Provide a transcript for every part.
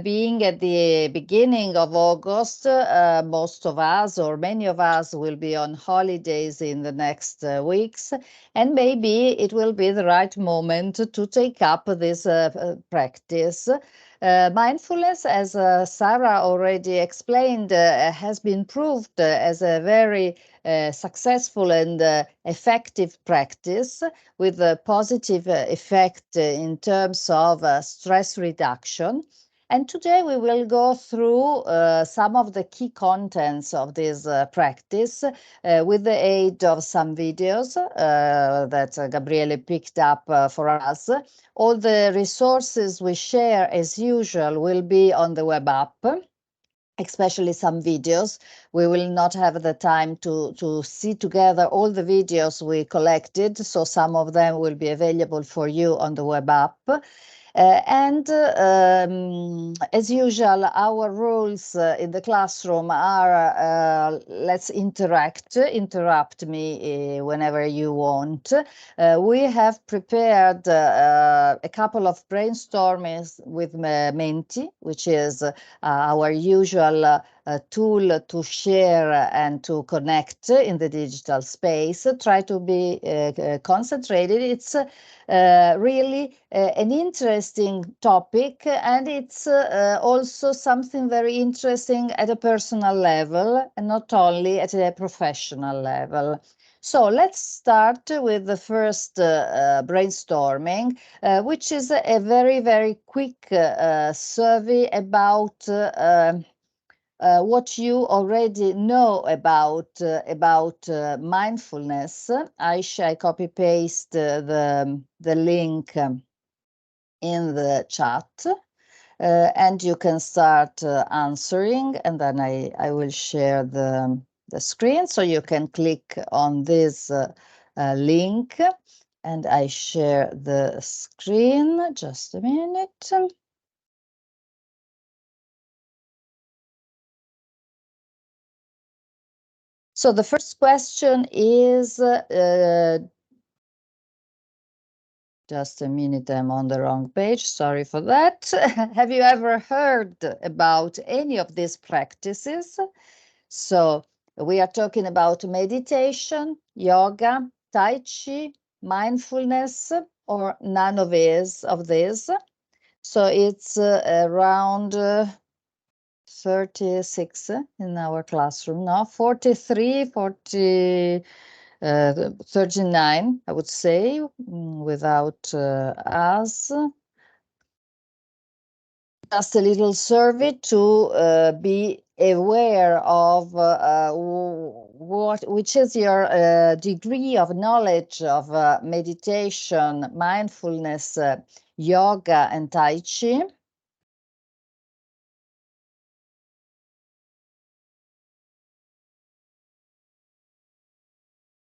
being at the beginning of August, most of us or many of us will be on holidays in the next weeks, and maybe it will be the right moment to take up this practice. Mindfulness, as Sarah already explained, has been proved as a very successful and effective practice with a positive effect in terms of stress reduction. And today we will go through some of the key contents of this practice with the aid of some videos that Gabriele picked up for us. All the resources we share as usual will be on the web app, especially some videos. We will not have the time to see together all the videos we collected, so some of them will be available for you on the web app. As usual, our rules in the classroom are let's interrupt me whenever you want. We have prepared a couple of brainstormings with Menti, which is our usual tool to share and to connect in the digital space. Try to be concentrated. It's really an interesting topic, and it's also something very interesting at a personal level and not only at a professional level. So let's start with the first brainstorming, which is a very, very quick survey about what you already know about mindfulness. I copy paste the link in the chat, and you can start answering, and then I will share the screen, so you can click on this link, and I share the screen. Just a minute. So the first question is, just a minute, I'm on the wrong page, sorry for that. Have you ever heard about any of these practices? So we are talking about meditation, yoga, Tai Chi, mindfulness, or none of these. So it's around 36 in our classroom now, 43, 39, I would say, without us. Just a little survey to be aware of which is your degree of knowledge of meditation, mindfulness, yoga, and Tai Chi.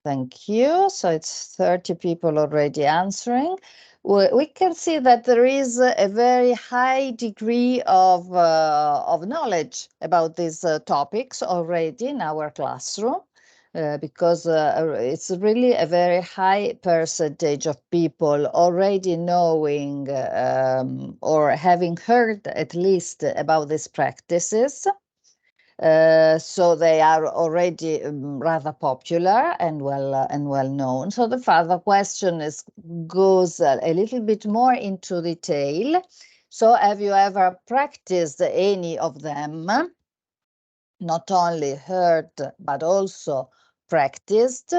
Thank you. So it's 30 people already answering. We can see that there is a very high degree of knowledge about these topics already in our classroom, because it's really a very high percentage of people already knowing or having heard at least about these practices. So they are already rather popular and well known. So the further question goes a little bit more into detail. So have you ever practiced any of them? Not only heard, but also practiced.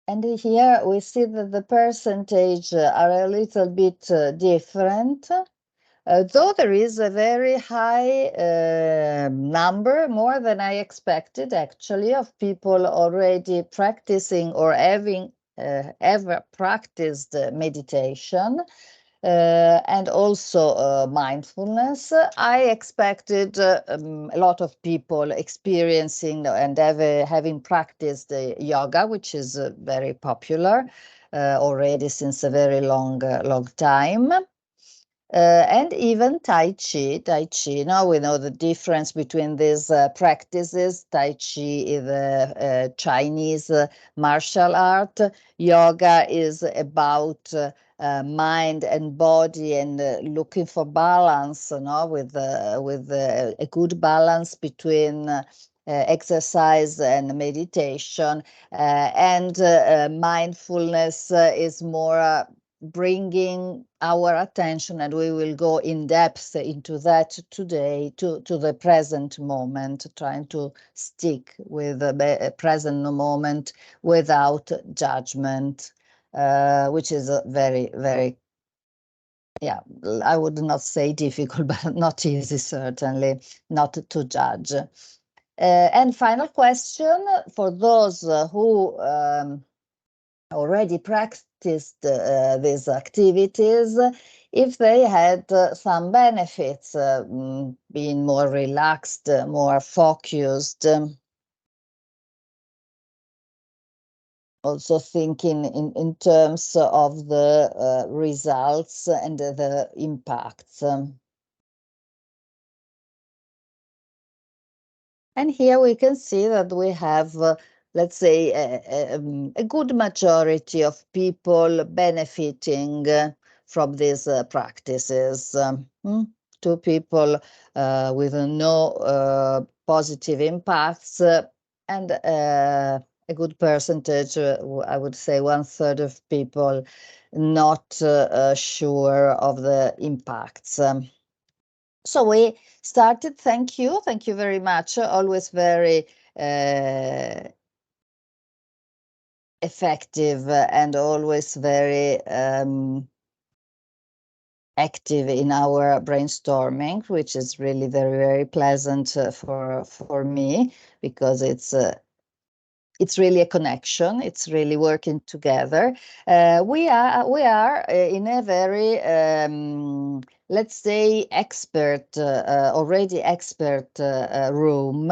And here we see that the percentage are a little bit different. Though there is a very high number, more than I expected actually, of people already practicing or having ever practiced meditation and also mindfulness. I expected a lot of people experiencing and having practiced yoga, which is very popular already since a very long time. and even Tai Chi. Tai Chi, now we know the difference between these practices. Tai Chi is a Chinese martial art. Yoga is about mind and body and looking for balance, with a good balance between exercise and meditation. And mindfulness is more bringing our attention, and we will go in depth into that today, to the present moment, trying to stick with the present moment without judgment, which is a very, very, yeah, I would not say difficult, but not easy, certainly, not to judge. And final question for those who already practiced these activities, if they had some benefits, being more relaxed, more focused, also thinking in terms of the results and the impacts. And here we can see that we have, let's say, a good majority of people benefiting from these practices. Two people with no positive impacts, and a good percentage, I would say 1/3 of people not sure of the impacts. So we started. Thank you. Thank you very much. Always very effective and always very active in our brainstorming, which is really very, very pleasant for me, because it's really a connection. It's really working together. We are in a very let's say already expert room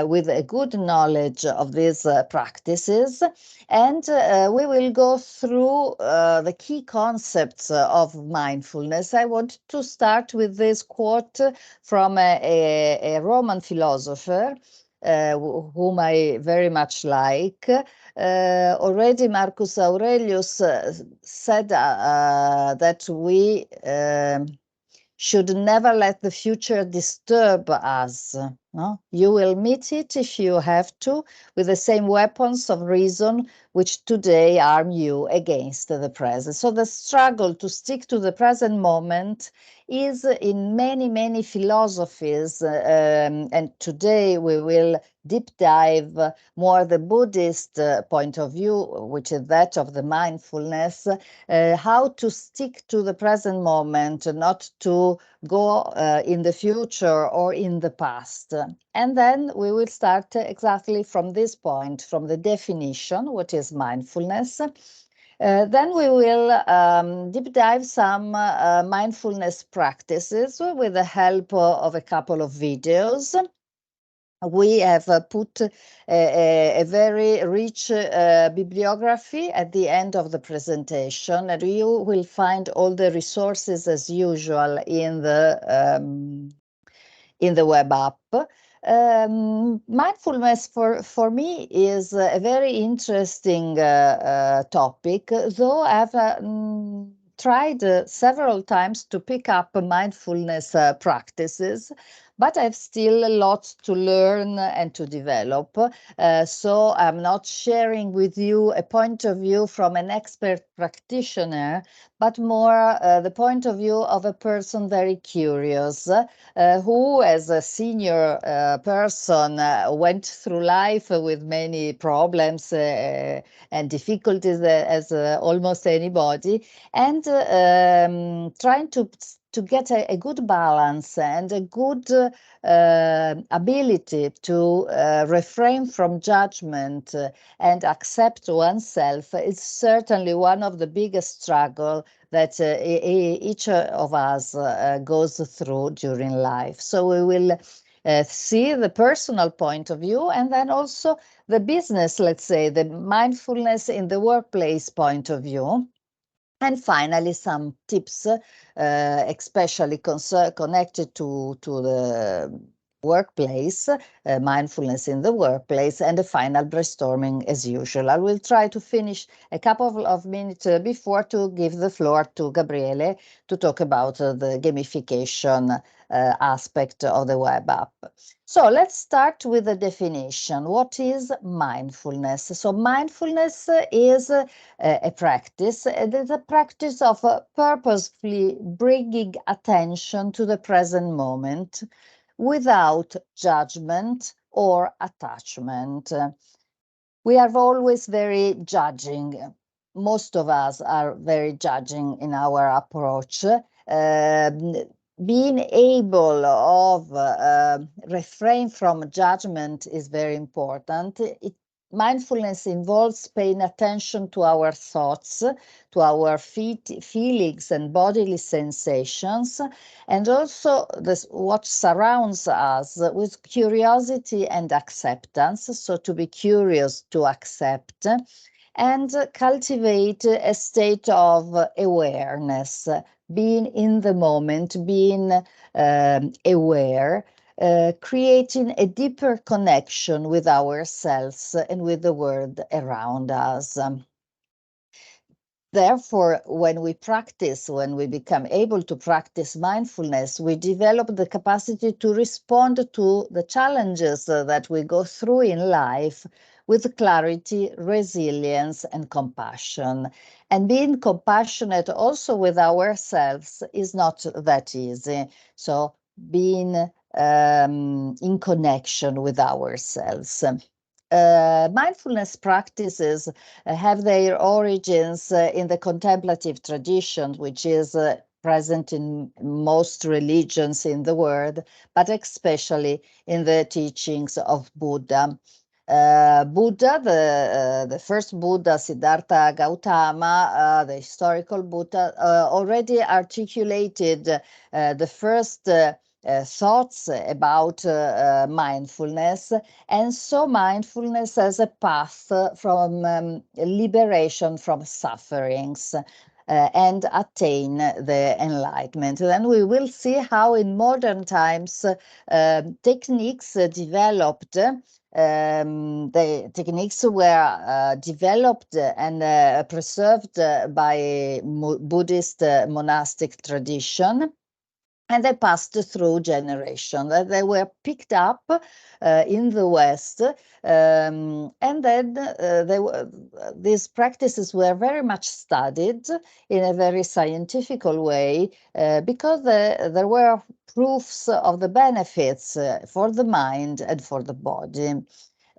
with a good knowledge of these practices, and we will go through the key concepts of mindfulness. I want to start with this quote from a Roman philosopher, whom I very much like. Already Marcus Aurelius said that we should never let the future disturb us. No? You will meet it, if you have to, with the same weapons of reason which today arm you against the present. So the struggle to stick to the present moment is in many, many philosophies, and today we will deep dive more the Buddhist point of view, which is that of the mindfulness, how to stick to the present moment, not to go in the future or in the past. And then we will start exactly from this point, from the definition, what is mindfulness. Then we will deep dive some mindfulness practices with the help of a couple of videos. We have put a very rich bibliography at the end of the presentation, and you will find all the resources as usual in the web app. Mindfulness for me is a very interesting topic, though I've tried several times to pick up mindfulness practices, but I've still lots to learn and to develop. So I'm not sharing with you a point of view from an expert practitioner, but more the point of view of a person very curious, who, as a senior person, went through life with many problems and difficulties, as almost anybody, and trying to get a good balance and a good ability to refrain from judgment and accept oneself is certainly one of the biggest struggles that each of us goes through during life. So we will see the personal point of view, and then also the business, let's say, the mindfulness in the workplace point of view. And finally, some tips, especially connected to the workplace, mindfulness in the workplace, and the final brainstorming as usual. I will try to finish a couple of minutes before to give the floor to Gabriele to talk about the gamification aspect of the web app. So let's start with the definition. What is mindfulness? So mindfulness is a practice. It is a practice of purposefully bringing attention to the present moment without judgment or attachment. We are always very judging. Most of us are very judging in our approach. Being able of refrain from judgment is very important. Mindfulness involves paying attention to our thoughts, to our feelings and bodily sensations, and also what surrounds us with curiosity and acceptance. So to be curious, to accept, and cultivate a state of awareness, being in the moment, being aware, creating a deeper connection with ourselves and with the world around us. Therefore, when we become able to practice mindfulness, we develop the capacity to respond to the challenges that we go through in life with clarity, resilience, and compassion. And being compassionate also with ourselves is not that easy. So, being in connection with ourselves. Mindfulness practices have their origins in the contemplative tradition, which is present in most religions in the world, but especially in the teachings of Buddha. Buddha, the first Buddha, Siddhartha Gautama, the historical Buddha, already articulated the first thoughts about mindfulness, and saw mindfulness as a path from liberation from sufferings and attain the enlightenment. Then we will see how in modern times techniques developed. The techniques were developed and preserved by Buddhist monastic tradition, and they passed through generations. They were picked up in the West, and then these practices were very much studied in a very scientific way because there were proofs of the benefits for the mind and for the body.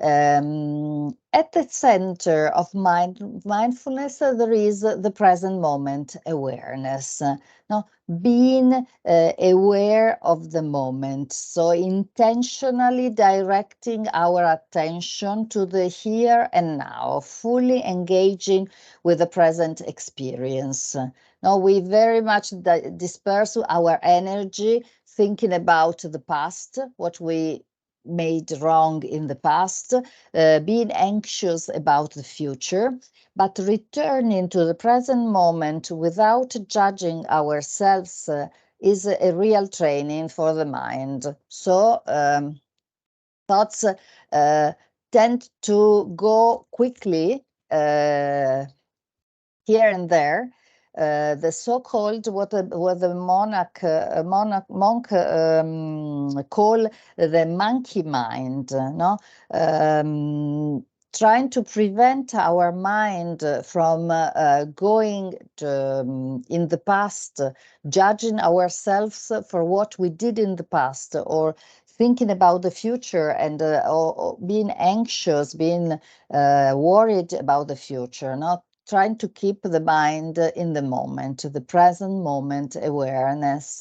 At the center of mindfulness, there is the present moment awareness. No, being aware of the moment, so intentionally directing our attention to the here and now, fully engaging with the present experience. Now, we very much disperse our energy thinking about the past, what we made wrong in the past, being anxious about the future, but returning to the present moment without judging ourselves is a real training for the mind. So thoughts tend to go quickly here and there. The so-called what the monk call the monkey mind, no, trying to prevent our mind from going to, in the past, judging ourselves for what we did in the past, or thinking about the future and or being anxious, being worried about the future, not trying to keep the mind in the moment, the present moment awareness.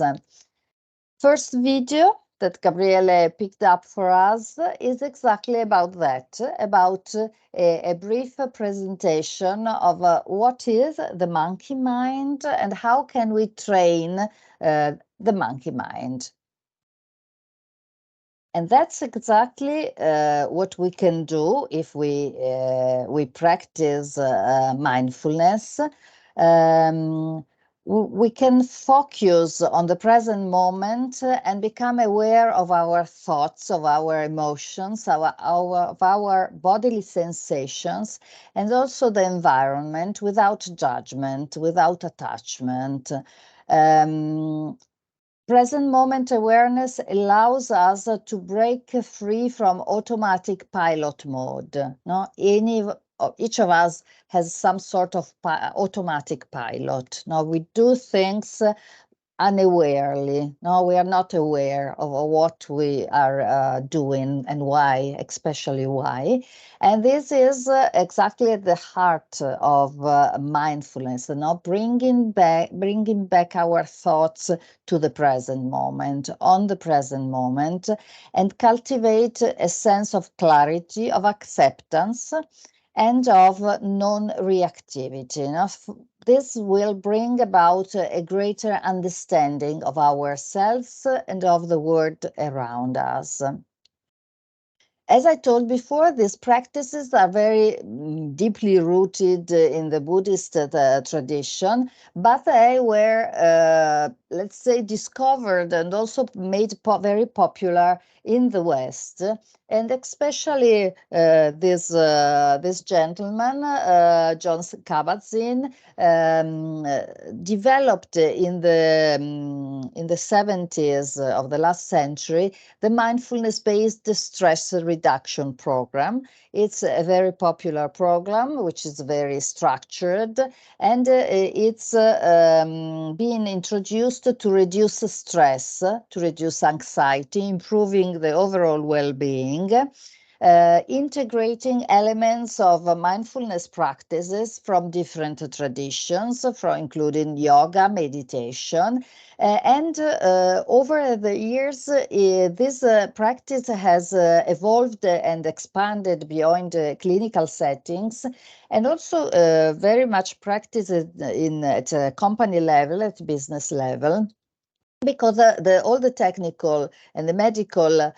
First video that Gabriele picked up for us is exactly about that, about a brief presentation of what is the monkey mind and how can we train the monkey mind. And that's exactly what we can do if we practice mindfulness. We can focus on the present moment and become aware of our thoughts, of our emotions, of our bodily sensations, and also the environment without judgment, without attachment. Present moment awareness allows us to break free from automatic pilot mode. No, each of us has some sort of automatic pilot. Now we do things unawarely. No, we are not aware of what we are doing and why, especially why. And this is exactly at the heart of mindfulness, bringing back our thoughts to the present moment, on the present moment, and cultivate a sense of clarity, of acceptance, and of non-reactivity. This will bring about a greater understanding of ourselves and of the world around us. As I told before, these practices are very deeply rooted in the Buddhist tradition, but they were, let's say, discovered and also made very popular in the West. And especially this gentleman, John Kabat-Zinn, developed in the 70s of the last century the mindfulness-based stress reduction program. It's a very popular program, which is very structured, and it's being introduced to reduce stress, to reduce anxiety, improving the overall well-being, integrating elements of mindfulness practices from different traditions, from including yoga, meditation, and over the years, this practice has evolved and expanded beyond clinical settings, and also very much practiced at a company level, at business level, because all the technical and the medical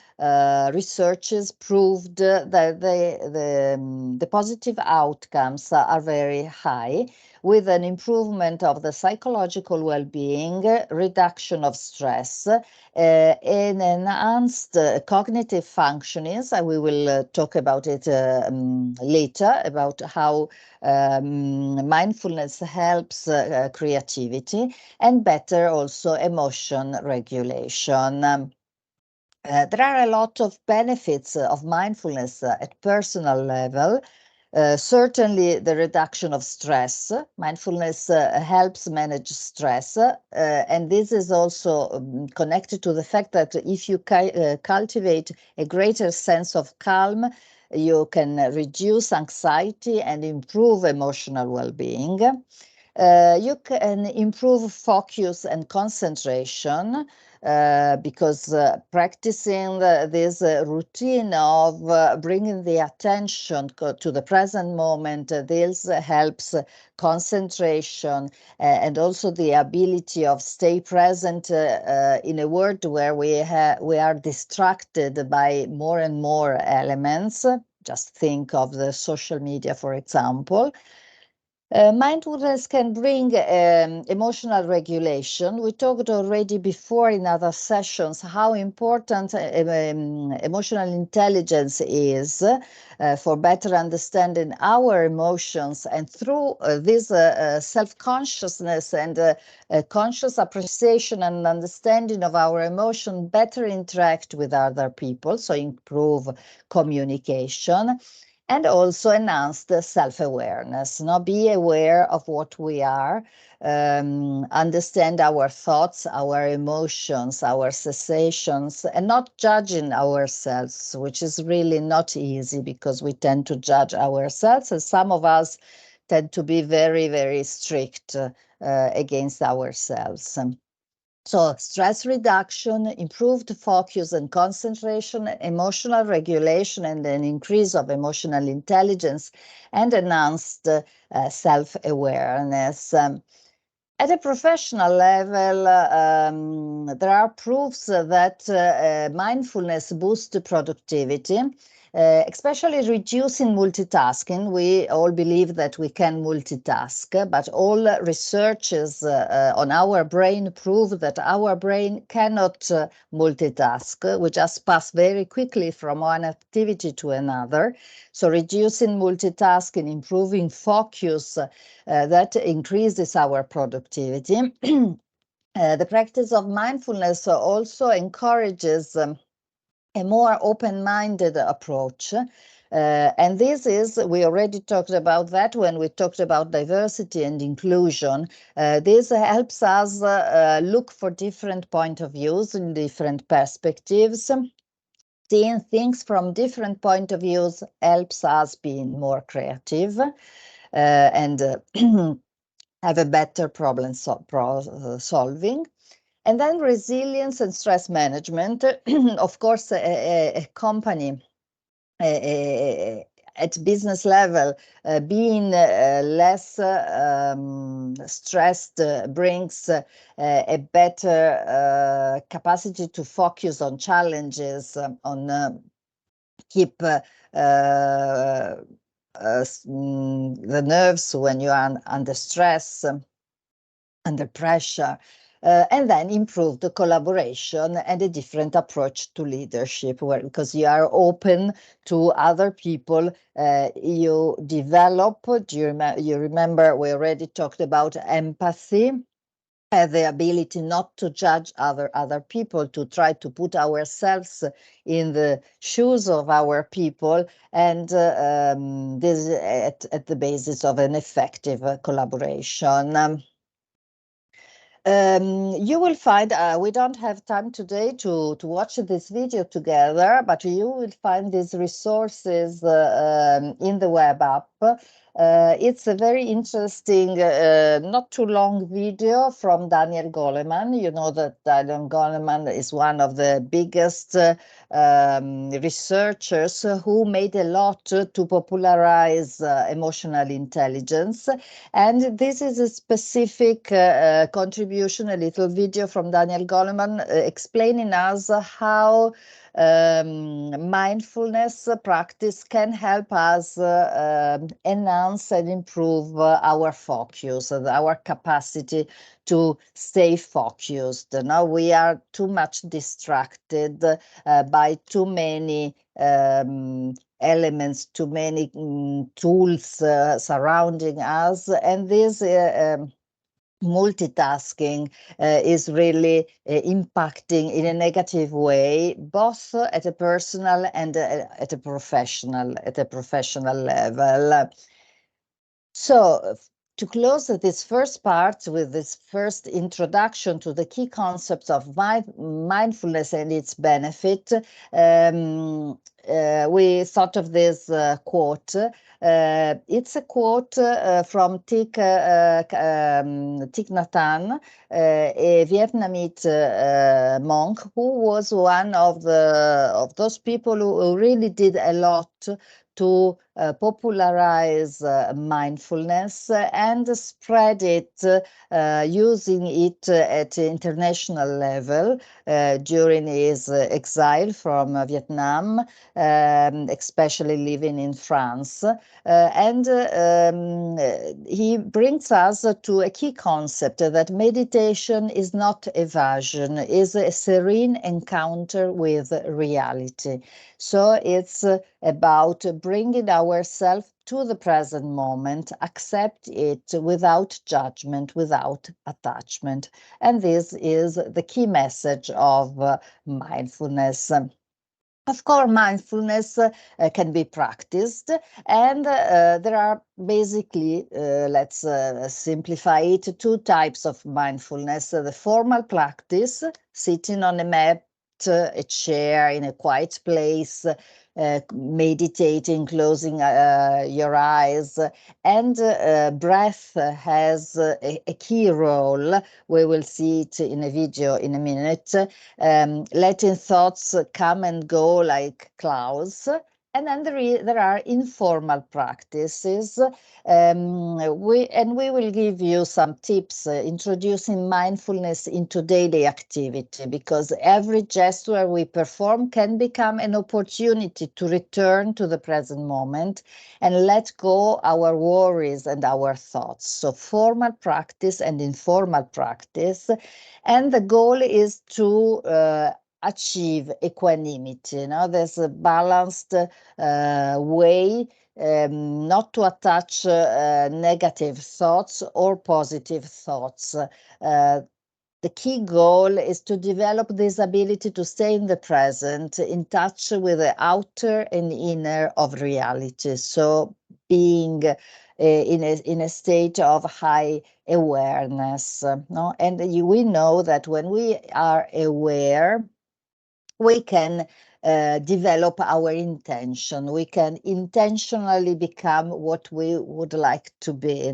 researches proved that the positive outcomes are very high, with an improvement of the psychological well-being, reduction of stress, and enhanced cognitive functionings. We will talk about it later, about how mindfulness helps creativity, and better also emotion regulation. There are a lot of benefits of mindfulness at personal level. Certainly, the reduction of stress. Mindfulness helps manage stress, and this is also connected to the fact that if you cultivate a greater sense of calm, you can reduce anxiety and improve emotional well-being. You can improve focus and concentration because practicing this routine of bringing the attention to the present moment, this helps concentration and also the ability of stay present in a world where we are distracted by more and more elements. Just think of the social media, for example. Mindfulness can bring emotional regulation. We talked already before in other sessions how important emotional intelligence is for better understanding our emotions, and through this self-consciousness and conscious appreciation and understanding of our emotion, better interact with other people, so improve communication. And also enhance the self-awareness. Be aware of what we are, understand our thoughts, our emotions, our sensations, and not judging ourselves, which is really not easy because we tend to judge ourselves, and some of us tend to be very, very strict against ourselves. So stress reduction, improved focus and concentration, emotional regulation, and an increase of emotional intelligence, and enhanced self-awareness. At a professional level, there are proofs that mindfulness boosts productivity. especially reducing multitasking. We all believe that we can multitask, but all researches on our brain prove that our brain cannot multitask. We just pass very quickly from one activity to another. So reducing multitasking, improving focus, that increases our productivity. The practice of mindfulness also encourages a more open-minded approach. And this is, we already talked about that when we talked about diversity and inclusion. This helps us look for different point of views and different perspectives. Seeing things from different point of views helps us being more creative and have a better problem solving. And then resilience and stress management. Of course, a company at business level being less stressed brings a better capacity to focus on challenges, on keep the nerves when you are under stress, under pressure, and then improve the collaboration and a different approach to leadership, because you are open to other people, you develop. You remember we already talked about empathy, the ability not to judge other people, to try to put ourselves in the shoes of our people, and this is at the basis of an effective collaboration. You will find, we don't have time today to watch this video together, but you will find these resources in the web app. It's a very interesting, not too long video from Daniel Goleman. You know that Daniel Goleman is one of the biggest researchers who made a lot to popularize emotional intelligence. And this is a specific contribution, a little video from Daniel Goleman explaining us how mindfulness practice can help us enhance and improve our focus, our capacity to stay focused. Now we are too much distracted by too many elements, too many tools surrounding us, and this multitasking is really impacting in a negative way, both at a personal and at a professional level. So to close this first part with this first introduction to the key concepts of mindfulness and its benefit, we thought of this quote. It's a quote from Thich Nhat Hanh, a Vietnamese monk who was one of those people who really did a lot to popularize mindfulness and spread it, using it at international level during his exile from Vietnam, especially living in France. And he brings us to a key concept that meditation is not evasion, is a serene encounter with reality. So it's about bringing ourselves to the present moment, accept it without judgment, without attachment. And this is the key message of mindfulness. Of course, mindfulness can be practiced, and there are basically, let's simplify it, two types of mindfulness. The formal practice, sitting on a mat, a chair, in a quiet place, meditating, closing your eyes, and breath has a key role. We will see it in a video in a minute. Letting thoughts come and go like clouds, And then there are informal practices. We will give you some tips introducing mindfulness into daily activity, because every gesture we perform can become an opportunity to return to the present moment and let go our worries and our thoughts. So formal practice and informal practice. And the goal is to achieve equanimity. There's a balanced way not to attach negative thoughts or positive thoughts. The key goal is to develop this ability to stay in the present, in touch with the outer and inner of reality. So being in a state of high awareness. No? And we know that when we are aware, we can develop our intention. We can intentionally become what we would like to be.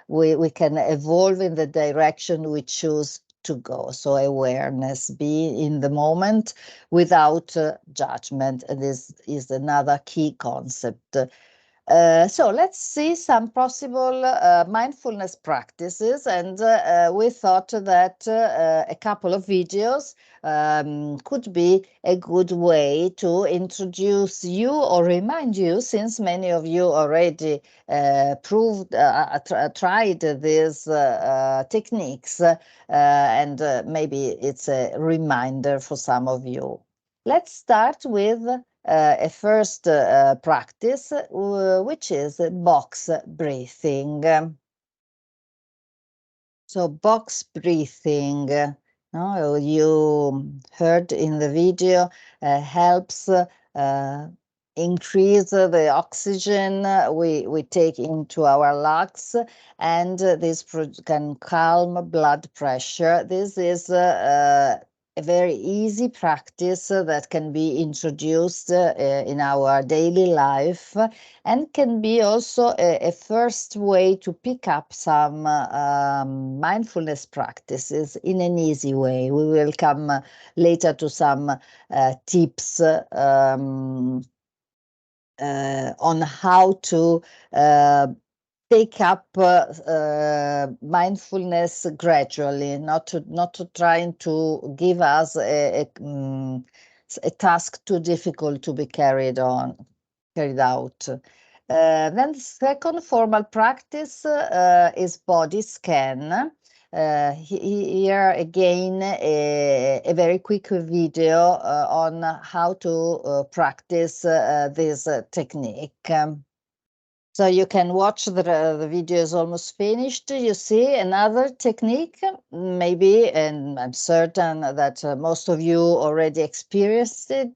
We can evolve in the direction we choose to go. So awareness, be in the moment without judgment. And this is another key concept. So let's see some possible mindfulness practices, and we thought that a couple of videos could be a good way to introduce you or remind you, since many of you already tried these techniques, and maybe it's a reminder for some of you. Let's start with a first practice, which is box breathing. So box breathing, you heard in the video, helps increase the oxygen we take into our lungs, and this can calm blood pressure. This is a very easy practice that can be introduced in our daily life, and can be also a first way to pick up some mindfulness practices in an easy way. We will come later to some tips on how to take up mindfulness gradually, not trying to give us a task too difficult to be carried out. Then the second formal practice is body scan. Here again, a very quick video on how to practice this technique. So you can watch the video is almost finished. You see another technique, maybe, and I'm certain that most of you already experienced it,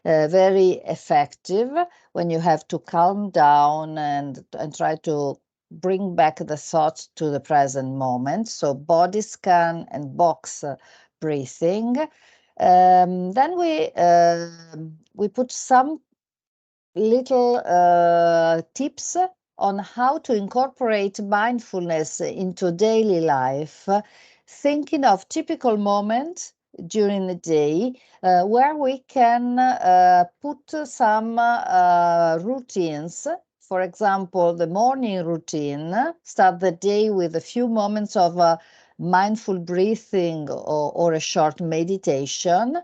very effective when you have to calm down and try to bring back the thoughts to the present moment. So body scan and box breathing. Then we put some little tips on how to incorporate mindfulness into daily life, thinking of typical moments during the day where we can put some routines. For example, the morning routine, start the day with a few moments of mindful breathing or a short meditation.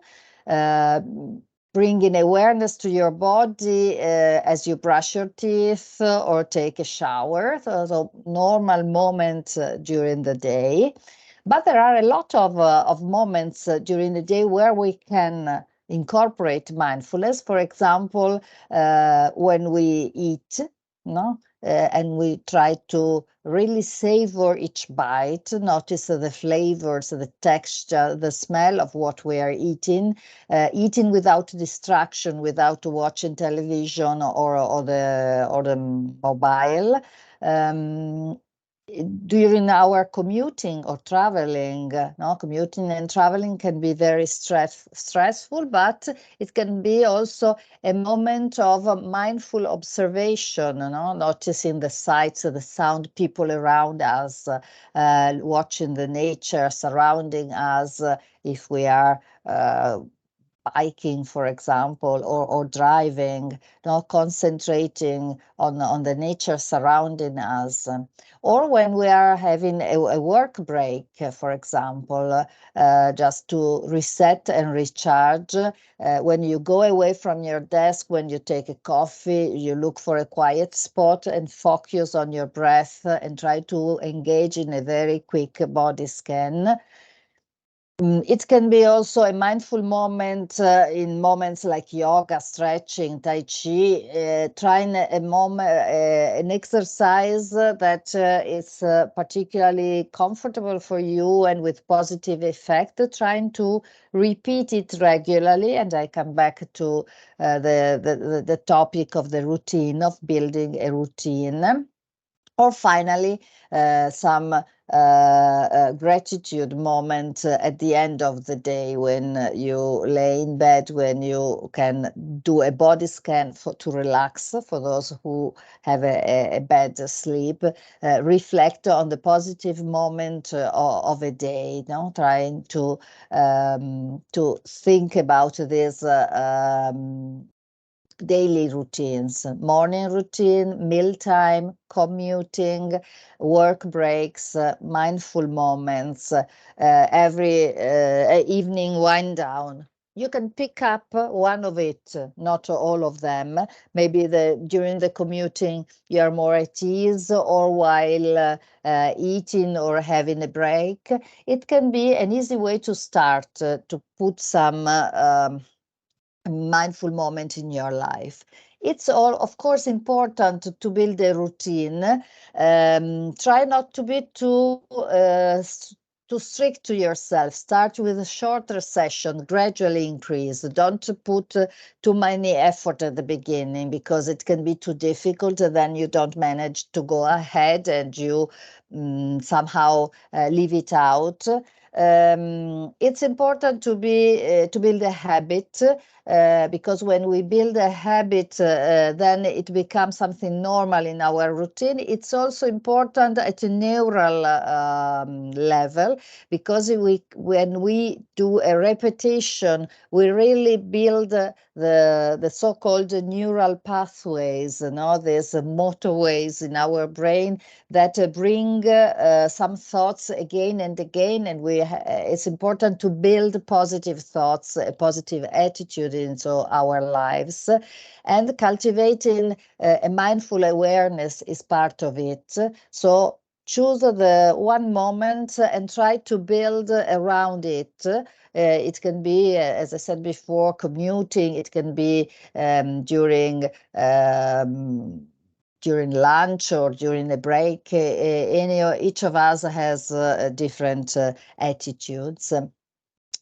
Bringing awareness to your body as you brush your teeth or take a shower, so normal moments during the day. But there are a lot of moments during the day where we can incorporate mindfulness. For example, when we eat, no? And we try to really savor each bite, notice the flavors, the texture, the smell of what we are eating, eating without distraction, without watching television or the mobile. During our commuting or traveling, commuting and traveling can be very stressful, but it can be also a moment of mindful observation, noticing the sights, the sound, people around us, watching the nature surrounding us, if we are biking, for example, or driving, concentrating on the nature surrounding us. Or when we are having a work break, for example, just to reset and recharge. When you go away from your desk, when you take a coffee, you look for a quiet spot and focus on your breath and try to engage in a very quick body scan. It can be also a mindful moment in moments like yoga, stretching, tai chi, trying a moment, an exercise that is particularly comfortable for you and with positive effect, trying to repeat it regularly. And I come back to the topic of the routine, of building a routine. Or finally, some gratitude moment at the end of the day when you lay in bed, when you can do a body scan to relax, for those who have a bad sleep, reflect on the positive moment of a day, trying to think about this daily routines, morning routine, mealtime, commuting, work breaks, mindful moments, every evening wind down. You can pick up one of it, not all of them. Maybe during the commuting you are more at ease, or while eating or having a break. It can be an easy way to start to put some mindful moment in your life. It's all, of course, important to build a routine. Try not to be too strict to yourself. Start with a shorter session, gradually increase. Don't put too many effort at the beginning, because it can be too difficult, and then you don't manage to go ahead and you somehow leave it out. It's important to build a habit, because when we build a habit, then it becomes something normal in our routine. It's also important at a neural level, because when we do a repetition, we really build the so-called neural pathways, these motorways in our brain that bring some thoughts again and again, and it's important to build positive thoughts, a positive attitude into our lives, and cultivating a mindful awareness is part of it. So choose the one moment and try to build around it. It can be, as I said before, commuting. It can be during lunch or during a break. Each of us has different attitudes.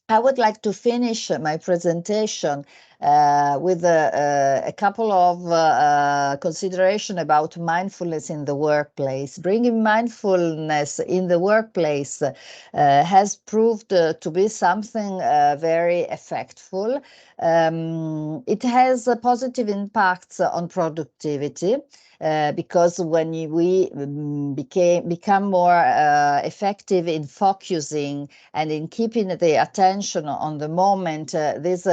I would like to finish my presentation with a couple of consideration about mindfulness in the workplace. Bringing mindfulness in the workplace has proved to be something very effectful. It has positive impacts on productivity. Because when we become more effective in focusing and in keeping the attention on the moment, this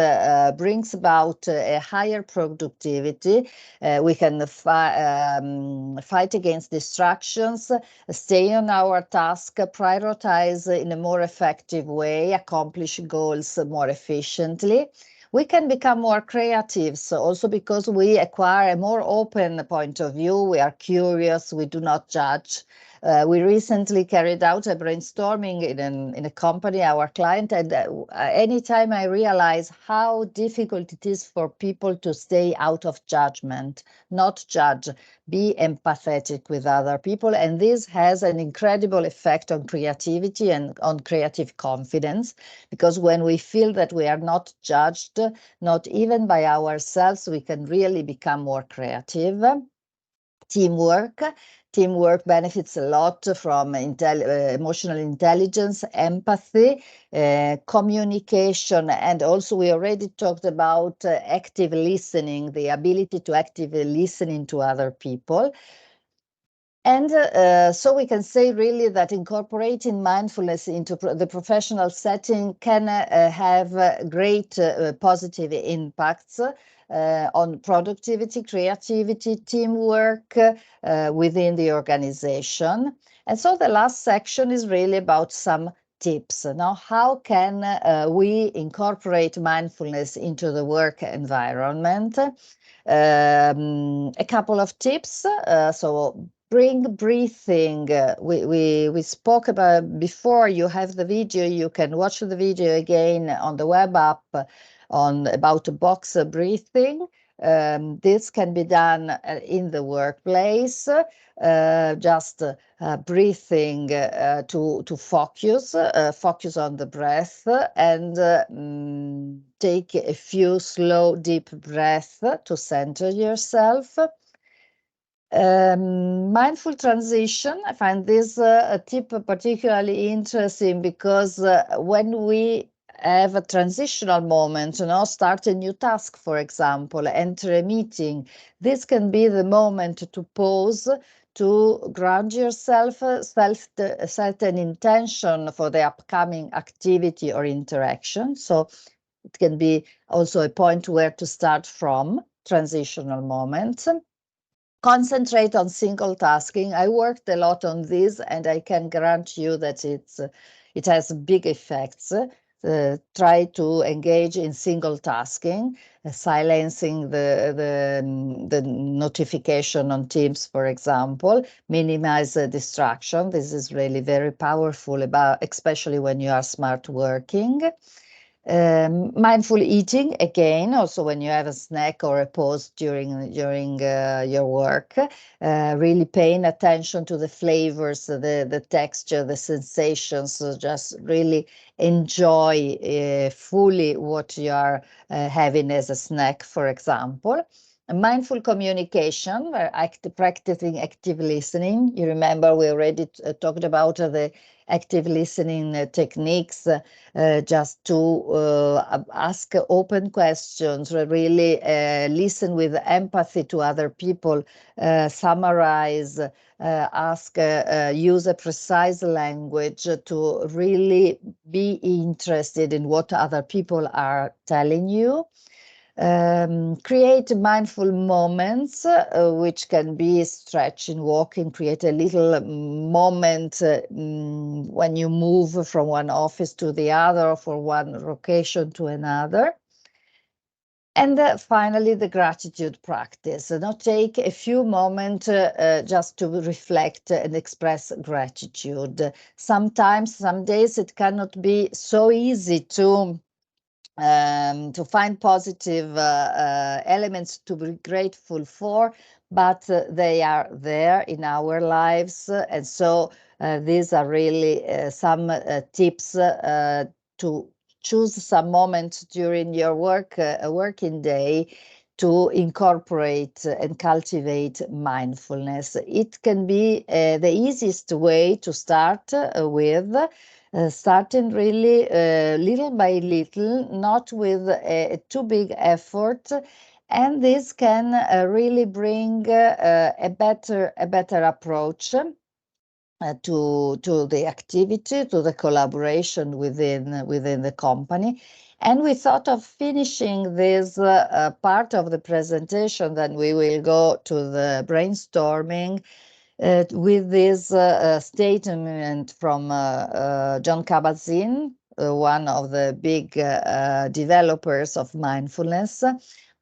brings about a higher productivity. We can fight against distractions, stay on our task, prioritize in a more effective way, accomplish goals more efficiently. We can become more creative, so also because we acquire a more open point of view. We are curious, we do not judge. We recently carried out a brainstorming in a company, our client, and anytime I realize how difficult it is for people to stay out of judgment, not judge, be empathetic with other people. And this has an incredible effect on creativity and on creative confidence, because when we feel that we are not judged, not even by ourselves, we can really become more creative. Teamwork. Teamwork benefits a lot from emotional intelligence, empathy, communication, and also we already talked about active listening, the ability to actively listen to other people. And so we can say really that incorporating mindfulness into the professional setting can have great positive impacts on productivity, creativity, teamwork within the organization. And so the last section is really about some tips. Now, how can we incorporate mindfulness into the work environment? A couple of tips. So bring breathing. We spoke about before. You have the video. You can watch the video again on the web app on about box breathing. This can be done in the workplace. Just breathing to focus on the breath, and take a few slow, deep breaths to center yourself. Mindful transition, I find this a tip particularly interesting because when we have a transitional moment, start a new task, for example, enter a meeting, this can be the moment to pause, to ground yourself, set an intention for the upcoming activity or interaction. So it can be also a point where to start from, transitional moments. Concentrate on single tasking. I worked a lot on this, and I can grant you that it has big effects. Try to engage in single tasking, silencing the notification on Teams, for example, minimize the distraction. This is really very powerful, especially when you are smart working. Mindful eating, again, also when you have a snack or a pause during your work, really paying attention to the flavors, the texture, the sensations, so just really enjoy fully what you are having as a snack, for example. Mindful communication, practicing active listening. You remember we already talked about the active listening techniques, just to ask open questions, really listen with empathy to other people, summarize, use a precise language to really be interested in what other people are telling you. Create mindful moments, which can be stretching, walking, create a little moment when you move from one office to the other, or from one location to another. And finally, the gratitude practice. Now, take a few moments just to reflect and express gratitude. Sometimes, some days, it cannot be so easy to find positive elements to be grateful for, but they are there in our lives. And so these are really some tips to choose some moments during your working day to incorporate and cultivate mindfulness. It can be the easiest way to start with. Starting really little by little, not with a too big effort, and this can really bring a better approach to the activity, to the collaboration within the company. And we thought of finishing this part of the presentation, then we will go to the brainstorming with this statement from John Kabat-Zinn, one of the big developers of mindfulness.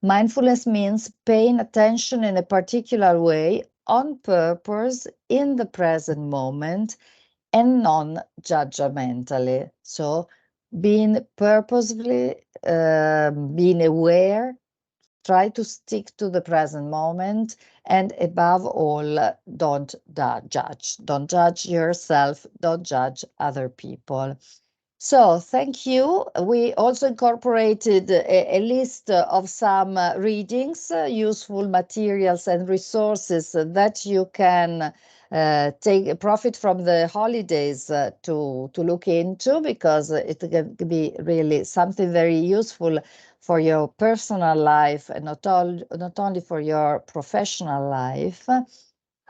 Mindfulness means paying attention in a particular way, on purpose, in the present moment, and non-judgmentally. So being purposefully, being aware, try to stick to the present moment, and above all, don't judge. Don't judge yourself, don't judge other people. So thank you. We also incorporated a list of some readings, useful materials and resources that you can take profit from the holidays to look into, because it can be really something very useful for your personal life, and not only for your professional life.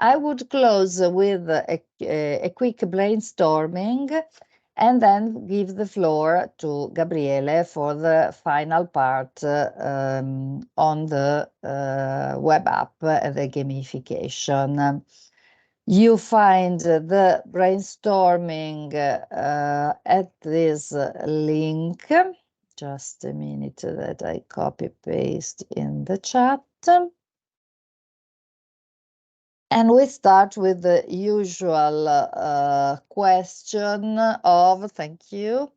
I would close with a quick brainstorming and then give the floor to Gabriele for the final part on the web app, the gamification. You find the brainstorming at this link. Just a minute that I copy paste in the chat. And we start with the usual question of, thank you,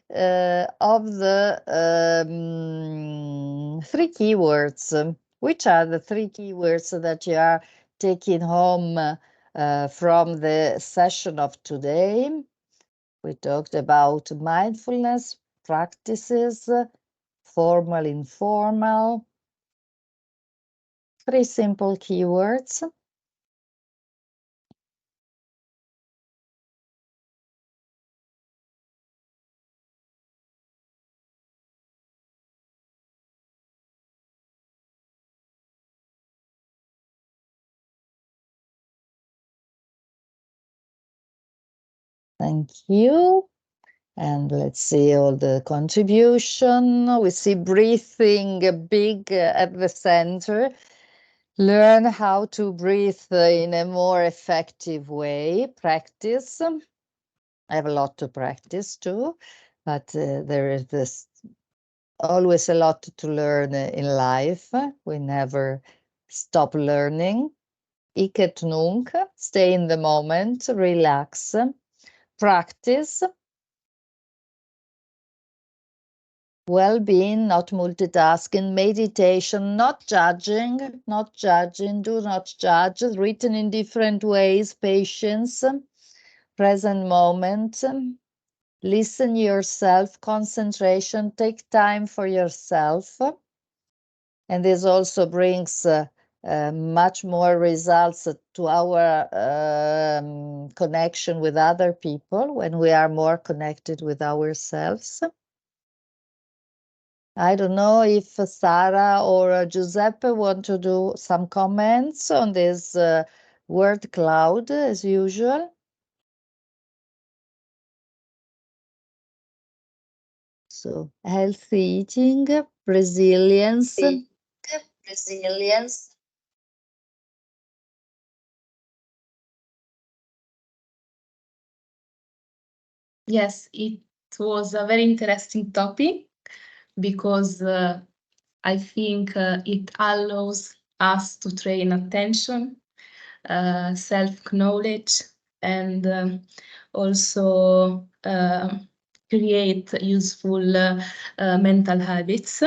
of the 3 keywords. Which are the 3 keywords that you are taking home from the session of today? We talked about mindfulness practices, formal, informal. 3 simple keywords. Thank you. And let's see all the contribution. We see breathing big at the center. Learn how to breathe in a more effective way. Practice. I have a lot to practice too, but there is this always a lot to learn in life. We never stop learning. Iket nunc. Stay in the moment. Relax. Practice. Well-being, not multitasking, meditation, not judging, do not judge, written in different ways, patience, present moment, listen yourself, concentration, take time for yourself. And this also brings much more results to our connection with other people when we are more connected with ourselves. I don't know if Sara or Giuseppe want to do some comments on this word cloud as usual. So healthy eating, resilience. Resilience. Yes, it was a very interesting topic because I think it allows us to train attention, self-knowledge, and also create useful mental habits.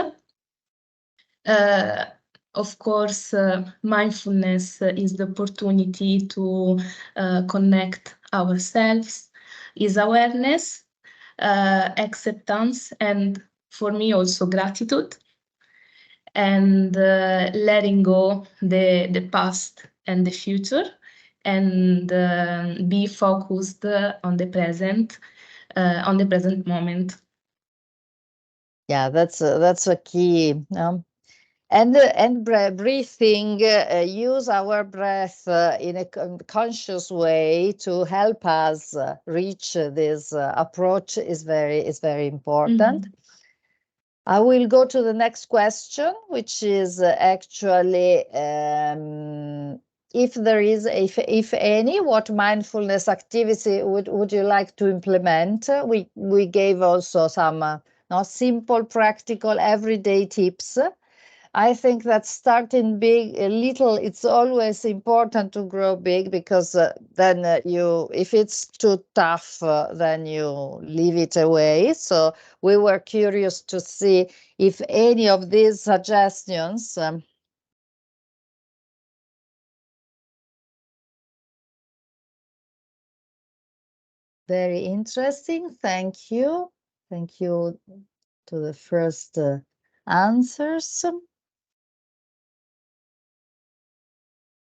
Of course, mindfulness is the opportunity to connect ourselves, is awareness, acceptance, and for me also gratitude, and letting go the past and the future, and be focused on the present moment. Yeah, that's a key. And breathing, use our breath in a conscious way to help us reach this approach is very important. I will go to the next question, which is actually if there is, if any, what mindfulness activity would you like to implement? We gave also some simple, practical, everyday tips. I think that starting big, a little, it's always important to grow big because then if it's too tough, then you leave it away. So we were curious to see if any of these suggestions very interesting. Thank you. Thank you to the first answers.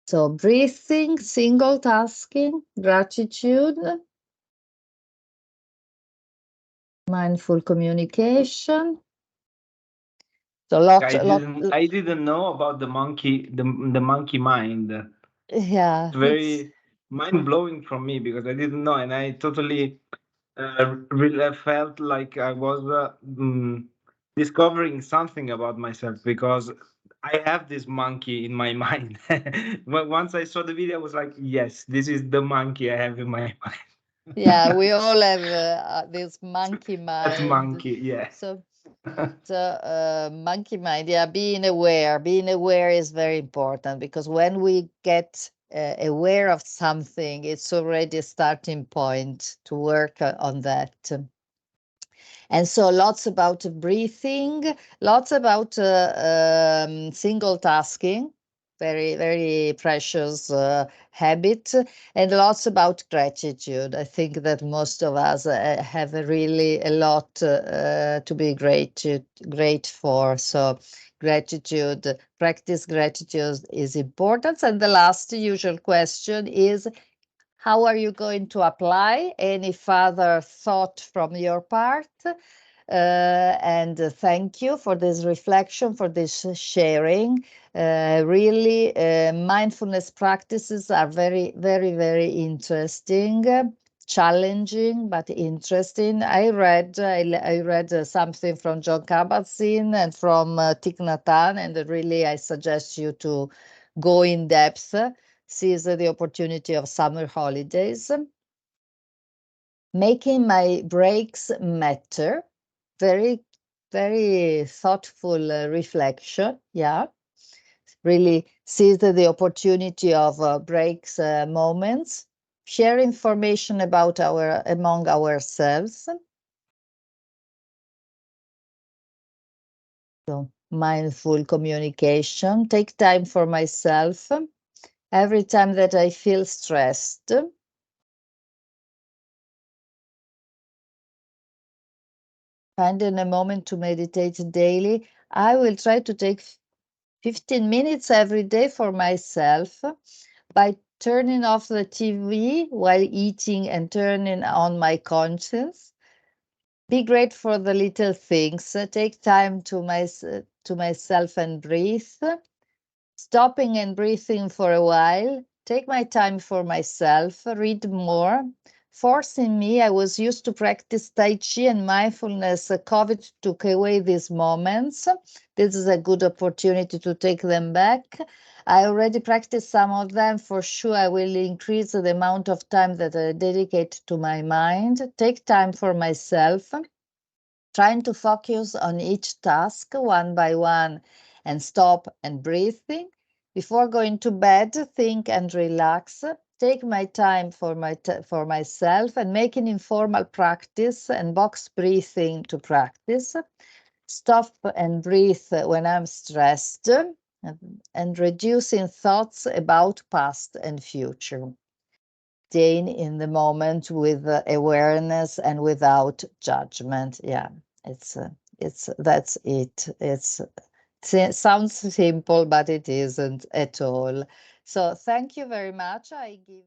So breathing, single tasking, gratitude, mindful communication. So I didn't know about the monkey mind. Yeah, very mind-blowing from me because I didn't know, and I totally really felt like I was discovering something about myself because I have this monkey in my mind. But once I saw the video, I was like, yes, this is the monkey I have in my yeah, mind. we all have this monkey That mind. monkey, yeah. So, monkey mind, yeah, being aware is very important, because when we get aware of something, it's already a starting point to work on that. And so lots about breathing, lots about single tasking, very, very precious habit, and lots about gratitude. I think that most of us have really a lot to be great for. So gratitude, practice gratitude is important. And the last usual question is, how are you going to apply? Any further thought from your part? And thank you for this reflection, for this sharing. Really, mindfulness practices are very, very, very interesting, challenging, but interesting. I read something from John Kabat-Zinn and from Thich Nhat Hanh, and really I suggest you to go in depth, seize the opportunity of summer holidays. Making my breaks matter. Very, very thoughtful reflection. Yeah. Really seize the opportunity of breaks moments. Share information about among ourselves. So mindful communication. Take time for myself. Every time that I feel stressed, finding a moment to meditate daily. I will try to take 15 minutes every day for myself by turning off the TV while eating and turning on my conscience. Be grateful for the little things. Take time to myself and breathe. Stopping and breathing for a while. Take my time for myself. Read more. Forcing me, I was used to practice Tai Chi and mindfulness. COVID took away these moments. This is a good opportunity to take them back. I already practiced some of them. For sure, I will increase the amount of time that I dedicate to my mind. Take time for myself. Trying to focus on each task one by one and stop and breathing. Before going to bed, think and relax. Take my time for myself and make an informal practice and box breathing to practice. Stop and breathe when I'm stressed, and reducing thoughts about past and future. Staying in the moment with awareness and without judgment. Yeah, that's it. Sounds simple, but it isn't at all. So thank you very much. I give